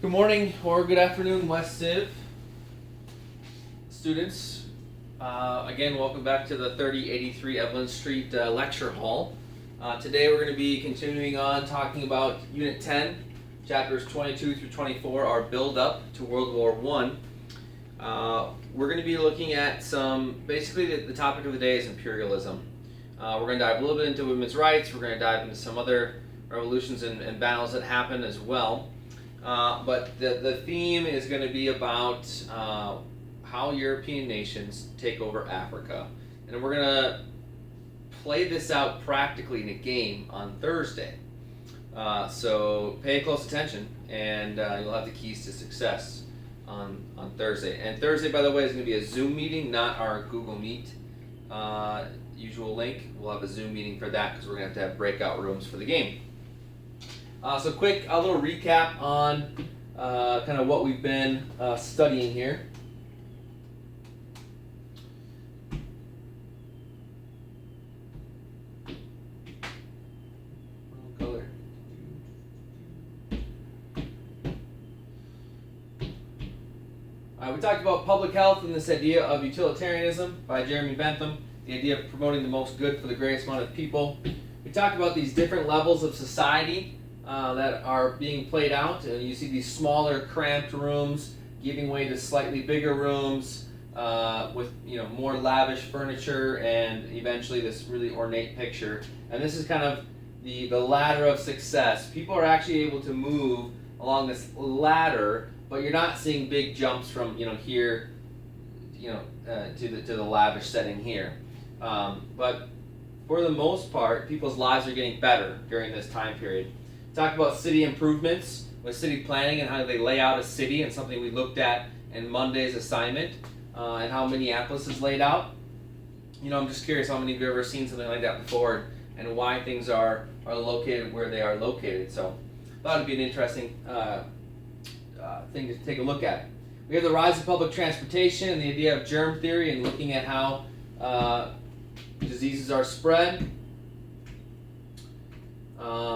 Good morning or good afternoon, West Civ students. Again, welcome back to the 3083 Evelyn Street Lecture Hall. Today we're going to be continuing on talking about Unit 10, Chapters 22 through 24, our build-up to World War I. We're going to be looking at basically the topic of the day is imperialism. We're going to dive a little bit into women's rights. We're going to dive into some other revolutions and battles that happen as well. But the theme is going to be about how European nations take over Africa. And we're going to play this out practically in a game on Thursday. So pay close attention, and you'll have the keys to success on Thursday. And Thursday, by the way, is going to be a Zoom meeting, not our Google Meet usual link. We'll have a Zoom meeting for that because we're going to have breakout rooms for the game. So quick, a little recap on kind of what we've been studying here. Color. We talked about public health and this idea of utilitarianism by Jeremy Bentham, the idea of promoting the most good for the greatest amount of people. We talked about these different levels of society that are being played out, and you see these smaller, cramped rooms giving way to slightly bigger rooms with more lavish furniture, and eventually this really ornate picture. And this is kind of the ladder of success. People are actually able to move along this ladder, but you're not seeing big jumps from here to the lavish setting here. But for the most part, people's lives are getting better during this time period. Talk about city improvements with city planning and how they lay out a city, and something we looked at in Monday's assignment, and how Minneapolis is laid out. I'm just curious how many of you have ever seen something like that before, and why things are located where they are located. So I thought it'd be an interesting thing to take a look at. We have the rise of public transportation and the idea of germ theory and looking at how diseases are spread.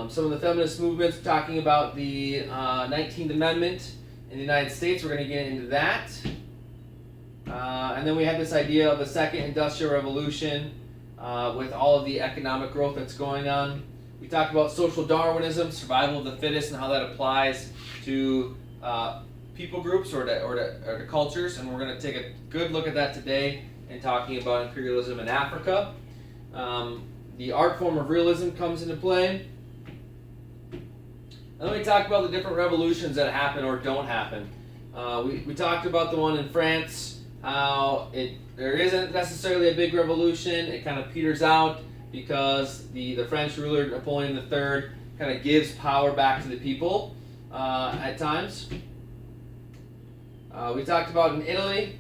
Some of the feminist movements talking about the 19th Amendment in the United States. We're going to get into that. And then we have this idea of the second industrial revolution with all of the economic growth that's going on. We talked about social Darwinism, survival of the fittest, and how that applies to people groups or to cultures. And we're going to take a good look at that today in talking about imperialism in Africa. The art form of realism comes into play. And then we talk about the different revolutions that happen or don't happen. We talked about the one in France, how there isn't necessarily a big revolution. It kind of peters out because the French ruler, Napoleon III, kind of gives power back to the people at times. We talked about in Italy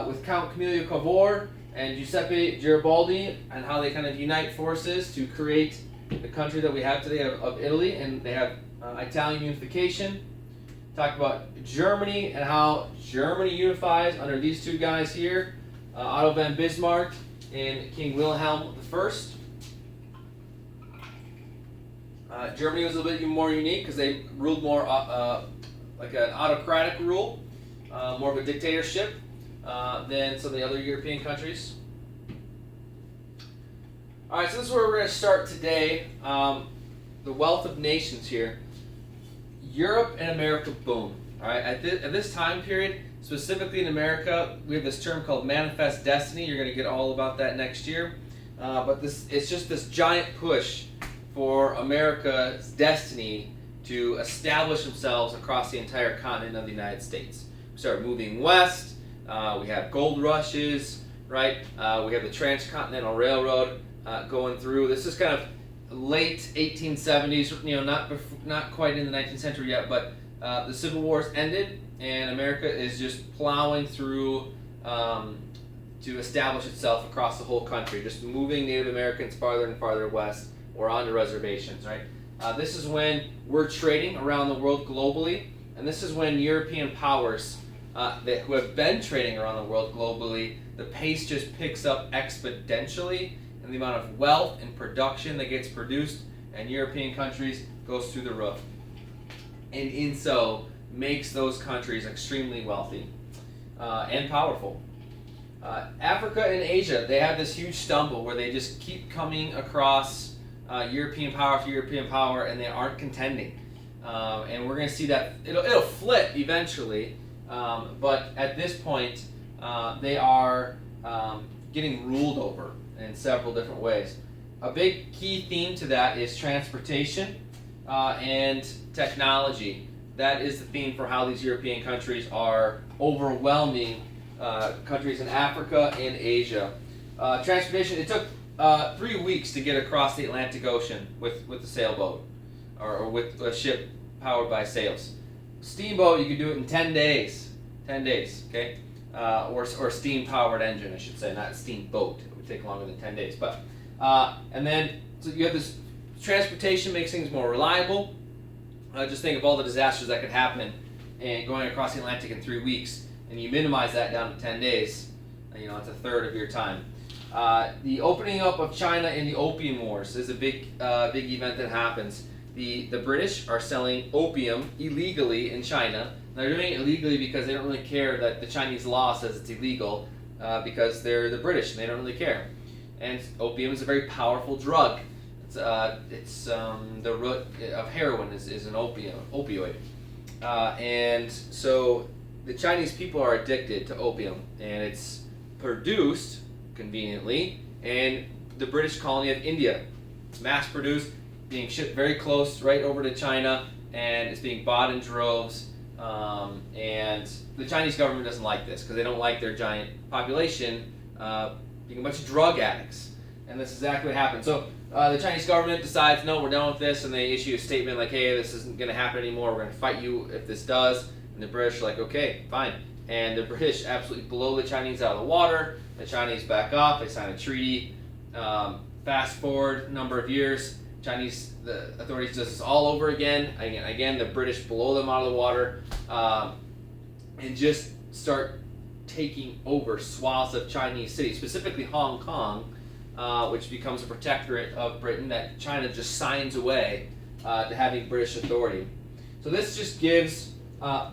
with Count Camillo Cavour and Giuseppe Garibaldi, and how they kind of unite forces to create the country that we have today of Italy, and they have Italian unification. Talk about Germany and how Germany unifies under these two guys here, Otto von Bismarck and King Wilhelm I. Germany was a little bit more unique because they ruled more like an autocratic rule, more of a dictatorship than some of the other European countries. All right, so this is where we're going to start today. The wealth of nations here. Europe and America boom. All right, at this time period, specifically in America, we have this term called manifest destiny. You're going to get all about that next year. But it's just this giant push for America's destiny to establish themselves across the entire continent of the United States. We start moving west. We have gold rushes, right? We have the Transcontinental Railroad going through. This is kind of late 1870s, not quite in the 19th century yet, but the Civil War's ended, and America is just plowing through to establish itself across the whole country, just moving Native Americans farther and farther west or onto reservations, right? This is when we're trading around the world globally, and this is when European powers who have been trading around the world globally, the pace just picks up exponentially, and the amount of wealth and production that gets produced in European countries goes through the roof. And in so, makes those countries extremely wealthy and powerful. Africa and Asia, they have this huge stumble where they just keep coming across European power after European power, and they aren't contending. And we're going to see that it'll flip eventually, but at this point, they are getting ruled over in several different ways. A big key theme to that is transportation and technology. That is the theme for how these European countries are overwhelming countries in Africa and Asia. Transportation, it took 3 weeks to get across the Atlantic Ocean with a sailboat or with a ship powered by sails. Steamboat, you could do it in 10 days. 10 days, okay? Or steam-powered engine, I should say, not steamboat. It would take longer than 10 days. But and then so you have this transportation makes things more reliable. Just think of all the disasters that could happen and going across the Atlantic in 3 weeks, and you minimize that down to 10 days. It's a third of your time. The opening up of China in the Opium Wars is a big event that happens. The British are selling opium illegally in China. They're doing it illegally because they don't really care that the Chinese law says it's illegal because they're the British and they don't really care. And opium is a very powerful drug. It's the root of heroin is an opioid. And so the Chinese people are addicted to opium, and it's produced conveniently in the British colony of India. It's mass produced, being shipped very close right over to China, and it's being bought in droves. And the Chinese government doesn't like this because they don't like their giant population being a bunch of drug addicts. And this is exactly what happened. So the Chinese government decides, no, we're done with this, and they issue a statement like, hey, this isn't going to happen anymore. We're going to fight you if this does. And the British are like, okay, fine. And the British absolutely blow the Chinese out of the water. The Chinese back off. They sign a treaty. Fast forward a number of years. The authorities do this all over again. Again, the British blow them out of the water and just start taking over swaths of Chinese cities, specifically Hong Kong, which becomes a protectorate of Britain that China just signs away to having British authority. So this just gives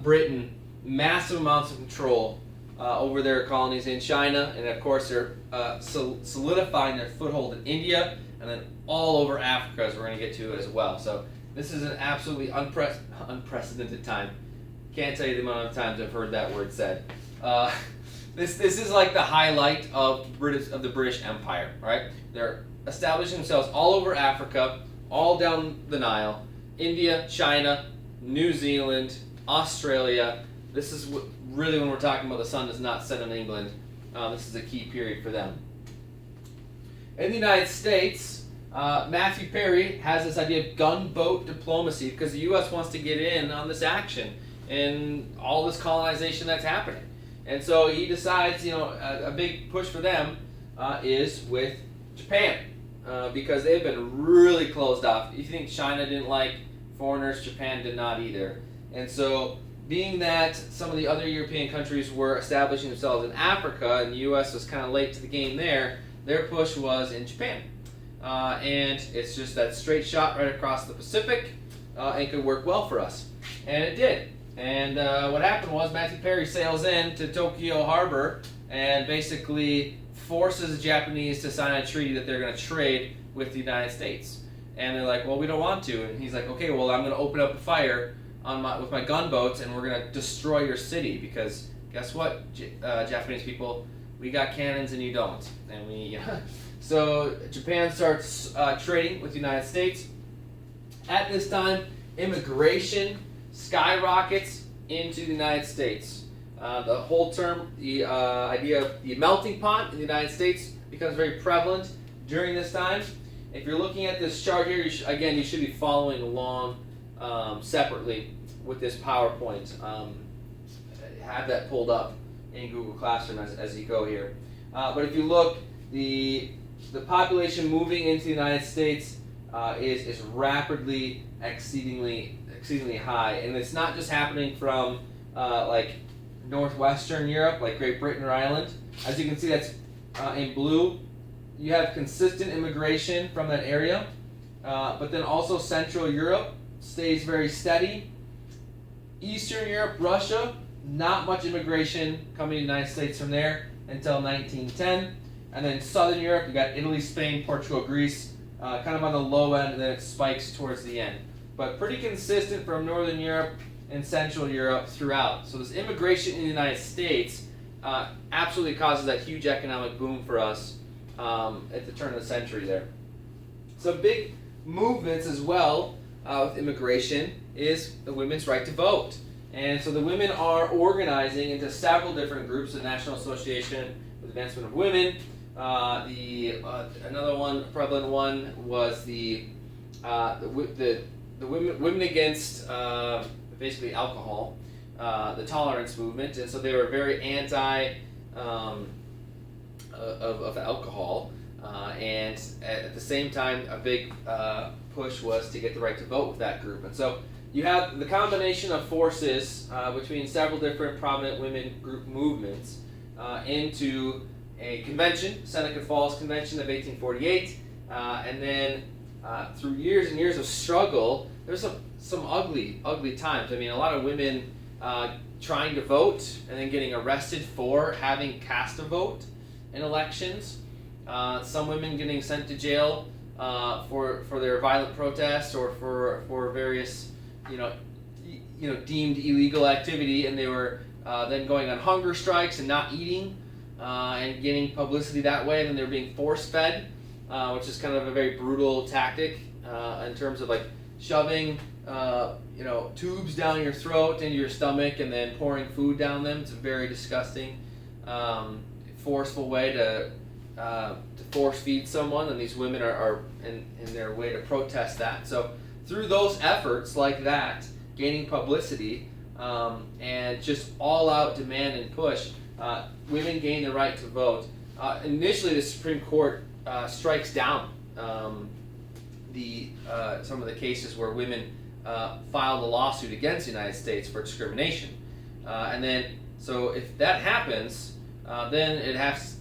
Britain massive amounts of control over their colonies in China, and of course they're solidifying their foothold in India, and then all over Africa, as we're going to get to as well. So this is an absolutely unprecedented time. Can't tell you the amount of times I've heard that word said. This is like the highlight of the British Empire, right? They're establishing themselves all over Africa, all down the Nile, India, China, New Zealand, Australia. This is really when we're talking about the sun does not set in England. This is a key period for them. In the United States, Matthew Perry has this idea of gunboat diplomacy because the U.S. wants to get in on this action and all this colonization that's happening. And so he decides, a big push for them is with Japan because they've been really closed off. If you think China didn't like foreigners, Japan did not either. And so being that some of the other European countries were establishing themselves in Africa and the U.S. was kind of late to the game there, their push was in Japan. And it's just that straight shot right across the Pacific and could work well for us. And it did. And what happened was Matthew Perry sails in to Tokyo Harbor and basically forces the Japanese to sign a treaty that they're going to trade with the United States. And they're like, well, we don't want to. And he's like, okay, well, I'm going to open up a fire with my gunboats and we're going to destroy your city because guess what, Japanese people, we got cannons and you don't. And so Japan starts trading with the United States. At this time, immigration skyrockets into the United States. The whole term, the idea of the melting pot in the United States becomes very prevalent during this time. If you're looking at this chart here, you should be following along separately with this PowerPoint. Have that pulled up in Google Classroom as you go here. But if you look, the population moving into the United States is rapidly exceedingly high, and it's not just happening from like northwestern Europe, like Great Britain or Ireland. As you can see, that's in blue. You have consistent immigration from that area, but then also Central Europe stays very steady. Eastern Europe, Russia, not much immigration coming to the United States from there until 1910. And then Southern Europe, you got Italy, Spain, Portugal, Greece, kind of on the low end, and then it spikes towards the end. But pretty consistent from Northern Europe and Central Europe throughout. So this immigration in the United States absolutely causes that huge economic boom for us at the turn of the century there. Some big movements as well with immigration is the women's right to vote. And so the women are organizing into several different groups. The National Association for the Advancement of Women. Another one, prevalent one, was the women against basically alcohol, the tolerance movement, and so they were very anti of alcohol, and at the same time, a big push was to get the right to vote with that group. And so you have the combination of forces between several different prominent women group movements into a convention, Seneca Falls Convention of 1848, and then through years and years of struggle, there's some ugly times. I mean, a lot of women trying to vote and then getting arrested for having cast a vote in elections. Some women getting sent to jail for their violent protests or for various deemed illegal activity, and they were then going on hunger strikes and not eating and getting publicity that way. And then they were being force fed, which is kind of a very brutal tactic in terms of like shoving tubes down your throat into your stomach and then pouring food down them. It's a very disgusting, forceful way to force feed someone, and these women are in their way to protest that. So through those efforts like that, gaining publicity and just all-out demand and push, women gain the right to vote. Initially, the Supreme Court strikes down some of the cases where women filed a lawsuit against the United States for discrimination, and then so if that happens, then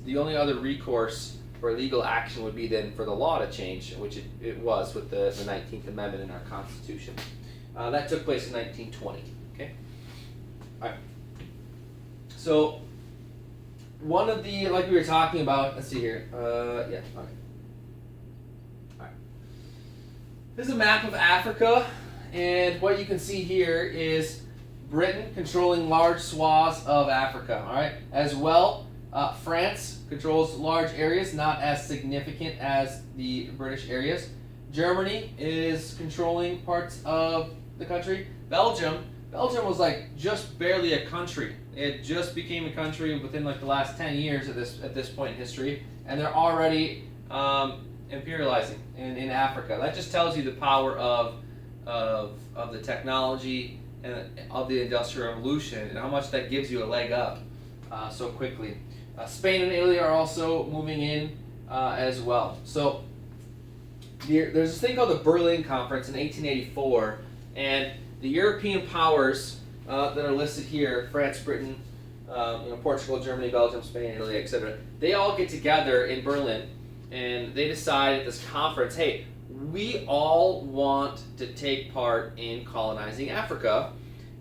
the only other recourse for legal action would be then for the law to change, which it was with the 19th Amendment in our Constitution. That took place in 1920. Okay. All right. So one of the, like we were talking about, let's see here. Okay. All right. This is a map of Africa, and what you can see here is Britain controlling large swaths of Africa. All right. As well, France controls large areas, not as significant as the British areas. Germany is controlling parts of the country. Belgium was like just barely a country. It just became a country within like the last 10 years at this point in history, and they're already imperializing in Africa. That just tells you the power of the technology and of the Industrial Revolution and how much that gives you a leg up so quickly. Spain and Italy are also moving in as well. So there's this thing called the Berlin Conference in 1884, and the European powers that are listed here, France, Britain, Portugal, Germany, Belgium, Spain, Italy, etc., they all get together in Berlin, and they decide at this conference, hey, we all want to take part in colonizing Africa,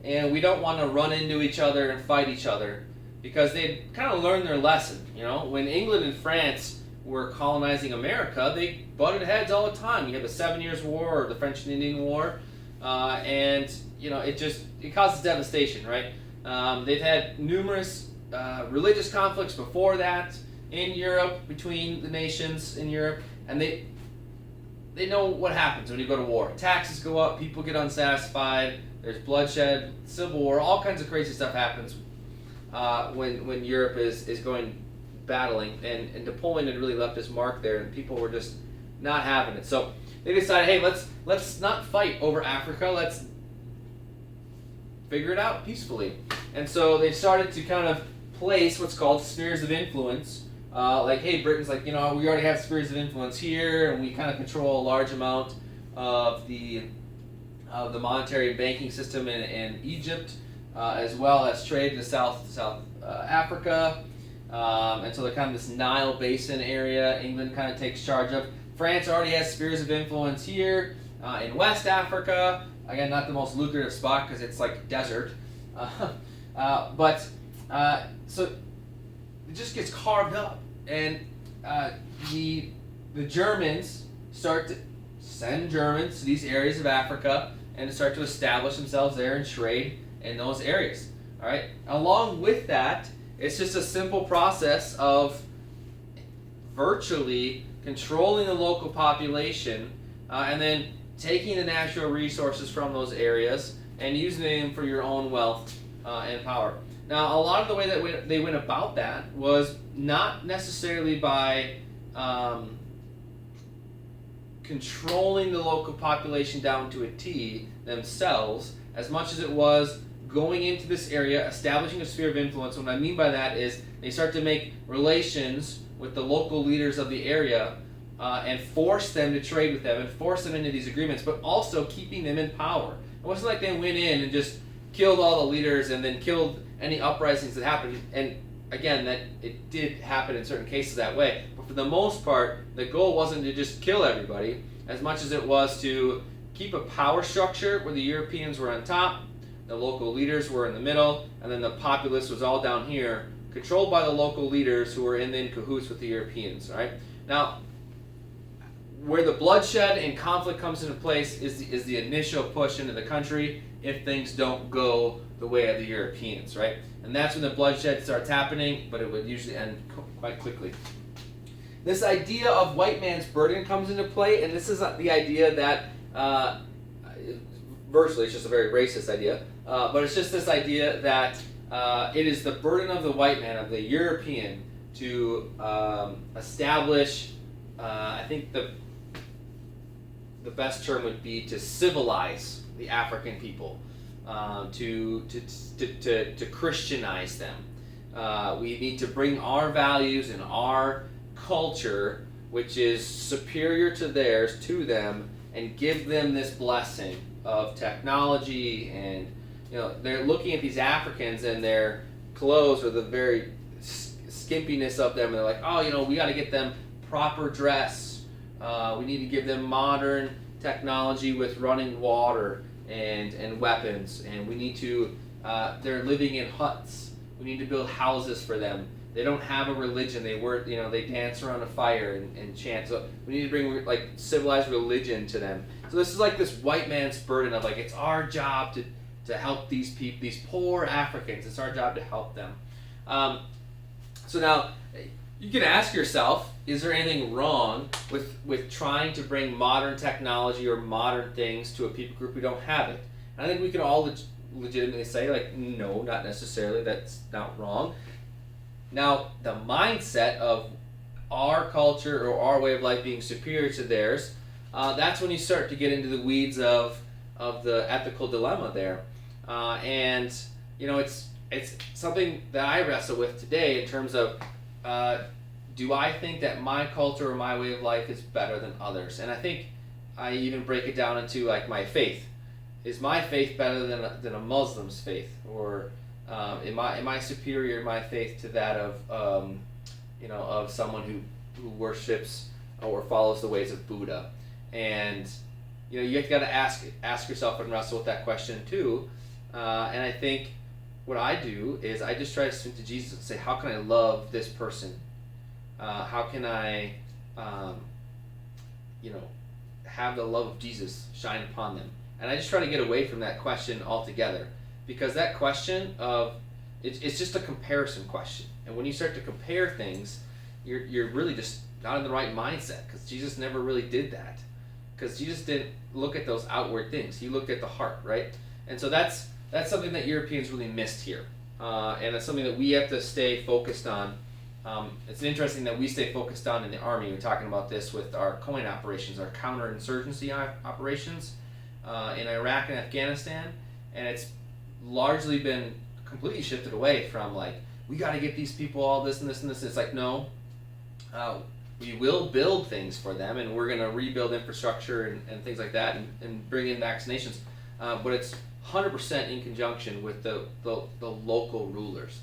and we don't want to run into each other and fight each other, because they kind of learned their lesson. When England and France were colonizing America, they butted heads all the time. You have the 7 Years' War or the French and Indian War, and it causes devastation, right? They've had numerous religious conflicts before that in Europe, between the nations in Europe, and they know what happens when you go to war. Taxes go up, people get unsatisfied, there's bloodshed, civil war, all kinds of crazy stuff happens when Europe is going battling, and Napoleon had really left his mark there, and people were just not having it. So they decided, hey, let's not fight over Africa, let's figure it out peacefully. And so they started to kind of place what's called spheres of influence. Like, hey, Britain's like, we already have spheres of influence here, and we kind of control a large amount of the monetary and banking system in Egypt, as well as trade to South Africa. And so they're kind of this Nile Basin area England kind of takes charge of. France already has spheres of influence here in West Africa, Again, not the most lucrative spot because it's like desert. So it just gets carved up, and the Germans start to send Germans to these areas of Africa and to start to establish themselves there and trade in those areas. All right. Along with that, it's just a simple process of virtually controlling the local population, and then taking the natural resources from those areas and using them for your own wealth and power. Now, a lot of the way that they went about that was not necessarily by controlling the local population down to a T themselves, as much as it was going into this area, establishing a sphere of influence. What I mean by that is they start to make relations with the local leaders of the area and force them to trade with them and force them into these agreements, but also keeping them in power. It wasn't like they went in and just killed all the leaders and then killed any uprisings that happened. And again, that it did happen in certain cases that way. But for the most part, the goal wasn't to just kill everybody as much as it was to keep a power structure where the Europeans were on top, the local leaders were in the middle, and then the populace was all down here, controlled by the local leaders who were in cahoots with the Europeans. Right? Now, where the bloodshed and conflict comes into place is the initial push into the country if things don't go the way of the Europeans, right? And that's when the bloodshed starts happening, but it would usually end quite quickly. This idea of white man's burden comes into play, and this is the idea that virtually it's just a very racist idea, but it's just this idea that it is the burden of the white man, of the European, to establish, I think the best term would be to civilize the African people, to Christianize them. We need to bring our values and our culture, which is superior to theirs, to them, and give them this blessing of technology. And they're looking at these Africans and their clothes, or the very skimpiness of them, and they're like, oh, we got to get them proper dress. We need to give them modern technology with running water and weapons, and we need to, they're living in huts. We need to build houses for them. They don't have a religion. They dance around a fire and chant. So we need to bring like civilized religion to them. So this is like this white man's burden of like, it's our job to help these people, these poor Africans. It's our job to help them. So now, you can ask yourself, is there anything wrong with trying to bring modern technology or modern things to a people group who don't have it? And I think we can all legitimately say, like, no, not necessarily, that's not wrong. Now, the mindset of our culture or our way of life being superior to theirs, that's when you start to get into the weeds of the ethical dilemma there. And, it's something that I wrestle with today in terms of, do I think that my culture or my way of life is better than others? And I think I even break it down into like my faith. Is my faith better than a Muslim's faith, or am I superior in my faith to that of someone who worships or follows the ways of Buddha? And you got to ask yourself and wrestle with that question too. And I think what I do is I just try to swing to Jesus and say, how can I love this person? How can I, have the love of Jesus shine upon them? And I just try to get away from that question altogether, because that question it's just a comparison question. And when you start to compare things, you're really just not in the right mindset, because Jesus never really did that. Because Jesus didn't look at those outward things. He looked at the heart, right? And so that's something that Europeans really missed here. And it's something that we have to stay focused on. It's interesting that we stay focused on in the Army. We're talking about this with our COIN operations, our counterinsurgency operations in Iraq and Afghanistan. And it's largely been completely shifted away from like, we got to get these people all this and this and this. It's like, no, we will build things for them, and we're going to rebuild infrastructure and things like that, and bring in vaccinations. But it's 100% in conjunction with the local rulers.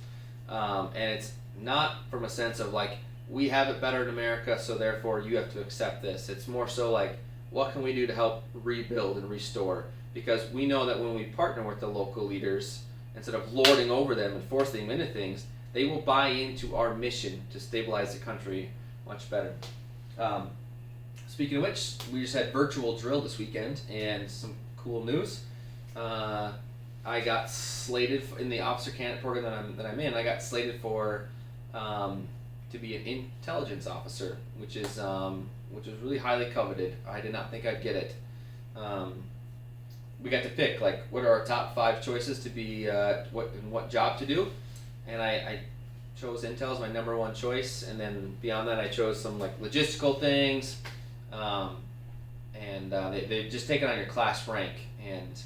And it's not from a sense of like, we have it better in America, so therefore you have to accept this. It's more so like, what can we do to help rebuild and restore? because we know that when we partner with the local leaders, instead of lording over them and forcing them into things, they will buy into our mission to stabilize the country much better. Speaking of which, we just had virtual drill this weekend, and some cool news. I got slated in the officer candidate program that I'm in. I got slated for to be an intelligence officer, which is really highly coveted. I did not think I'd get it. We got to pick like what are our top 5 choices to be what job to do, and I chose intel as my number 1 choice, and then beyond that I chose some like logistical things, and they've just taken on your class rank, and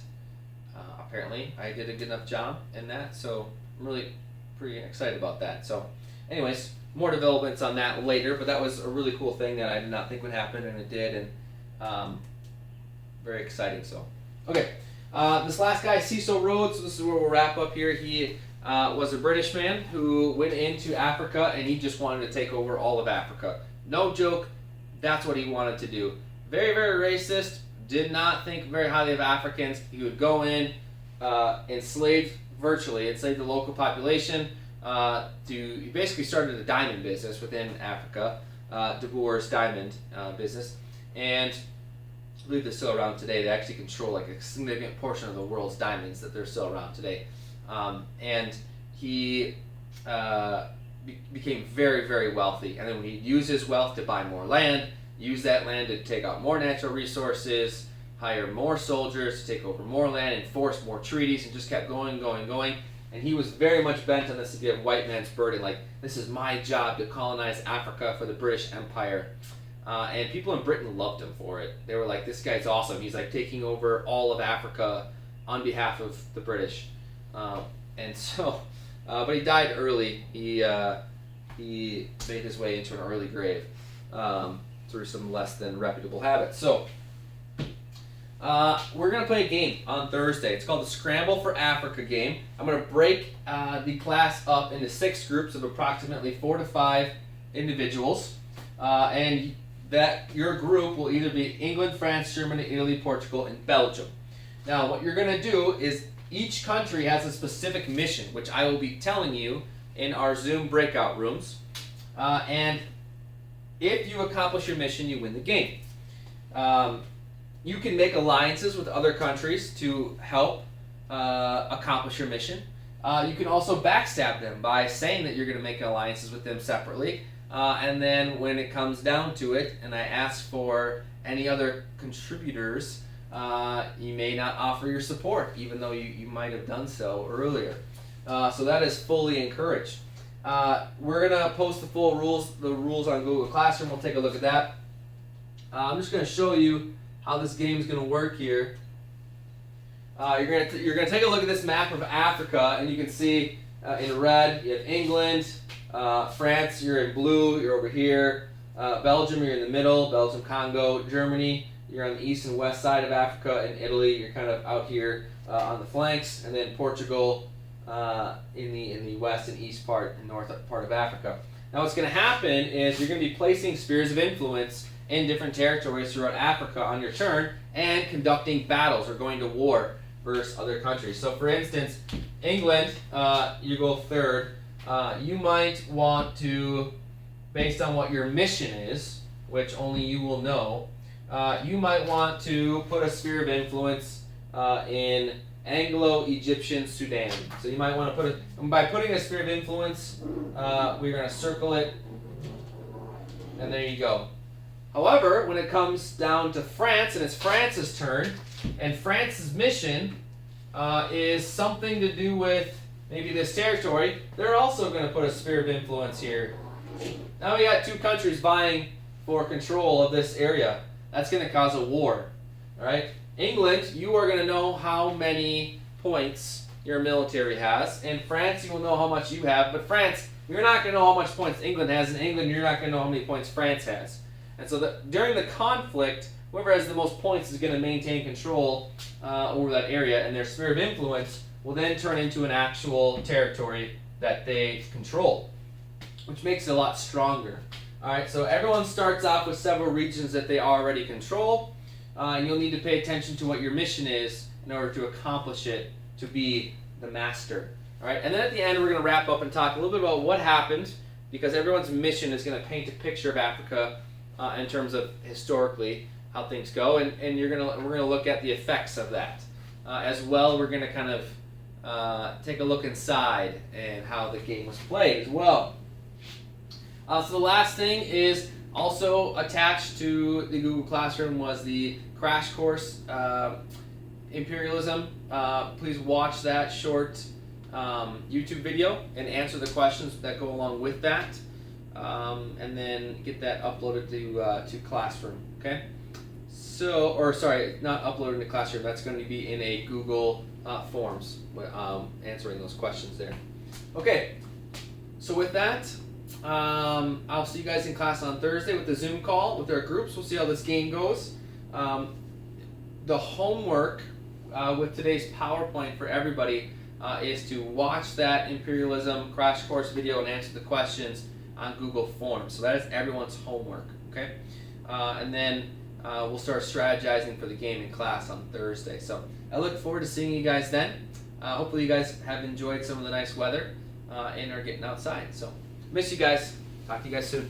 apparently I did a good enough job in that, so I'm really pretty excited about that. So anyways, more developments on that later, but that was a really cool thing that I did not think would happen, and it did, and very exciting. So okay, this last guy, Cecil Rhodes, this is where we'll wrap up here. He was a British man who went into Africa, and he just wanted to take over all of Africa. No joke, that's what he wanted to do. Very, very racist, did not think very highly of Africans. He would go in, enslave the local population. He basically started a diamond business within Africa, De Boer's diamond business, and I believe they're still around today. They actually control like a significant portion of the world's diamonds that they're still around today. And he became very, very wealthy, and then when he used his wealth to buy more land, use that land to take out more natural resources, hire more soldiers to take over more land, enforce more treaties, and just kept going. And he was very much bent on this to be a white man's burden, like, this is my job to colonize Africa for the British Empire. And people in Britain loved him for it. They were like, this guy's awesome. He's like taking over all of Africa on behalf of the British. And so, but he died early. He made his way into an early grave through some less than reputable habits. So, we're going to play a game on Thursday. It's called the Scramble for Africa game. I'm going to break the class up into 6 groups of approximately 4 to 5 individuals. And that your group will either be England, France, Germany, Italy, Portugal, and Belgium. Now, what you're going to do is each country has a specific mission, which I will be telling you in our Zoom breakout rooms. And if you accomplish your mission, you win the game. You can make alliances with other countries to help accomplish your mission. You can also backstab them by saying that you're going to make alliances with them separately. And then when it comes down to it, and I ask for any other contributors, you may not offer your support, even though you might have done so earlier. So that is fully encouraged. We're going to post the rules on Google Classroom. We'll take a look at that. I'm just going to show you how this game is going to work here. You're going to take a look at this map of Africa, and you can see in red you have England, France, you're in blue, you're over here, Belgium, you're in the middle, Belgium, Congo, Germany, you're on the east and west side of Africa, and Italy, you're kind of out here on the flanks, and then Portugal in the west and east part and north part of Africa. Now what's going to happen is you're going to be placing spheres of influence in different territories throughout Africa on your turn and conducting battles or going to war versus other countries. So for instance, England, you go third. You might want to, based on what your mission is, which only you will know, you might want to put a sphere of influence in Anglo-Egyptian Sudan. So you might want to put it, by putting a sphere of influence, we're going to circle it, and there you go. However, when it comes down to France, and it's France's turn, and France's mission is something to do with maybe this territory, they're also going to put a sphere of influence here. Now we got 2 countries vying for control of this area. That's going to cause a war. All right? England, you are going to know how many points your military has. In France, you will know how much you have. But France, you're not going to know how much points England has. In England, you're not going to know how many points France has. And so during the conflict, whoever has the most points is going to maintain control over that area, and their sphere of influence will then turn into an actual territory that they control, which makes it a lot stronger. All right, so everyone starts off with several regions that they already control, and you'll need to pay attention to what your mission is in order to accomplish it, to be the master. All right, and then at the end, we're going to wrap up and talk a little bit about what happened, because everyone's mission is going to paint a picture of Africa in terms of historically how things go, and we're going to look at the effects of that. As well, we're going to kind of take a look inside and how the game was played as well. So the last thing is also attached to the Google Classroom was the crash course, Imperialism. Please watch that short YouTube video and answer the questions that go along with that, and then get that uploaded to Classroom. Okay. So, or sorry, not uploaded to Classroom. That's going to be in a Google Forms, answering those questions there. Okay. So with that, I'll see you guys in class on Thursday with the Zoom call with our groups. We'll see how this game goes. The homework with today's PowerPoint for everybody is to watch that Imperialism crash course video and answer the questions on Google Forms. So that is everyone's homework, okay? And then we'll start strategizing for the game in class on Thursday. So I look forward to seeing you guys then. Hopefully you guys have enjoyed some of the nice weather and are getting outside. So miss you guys. Talk to you guys soon.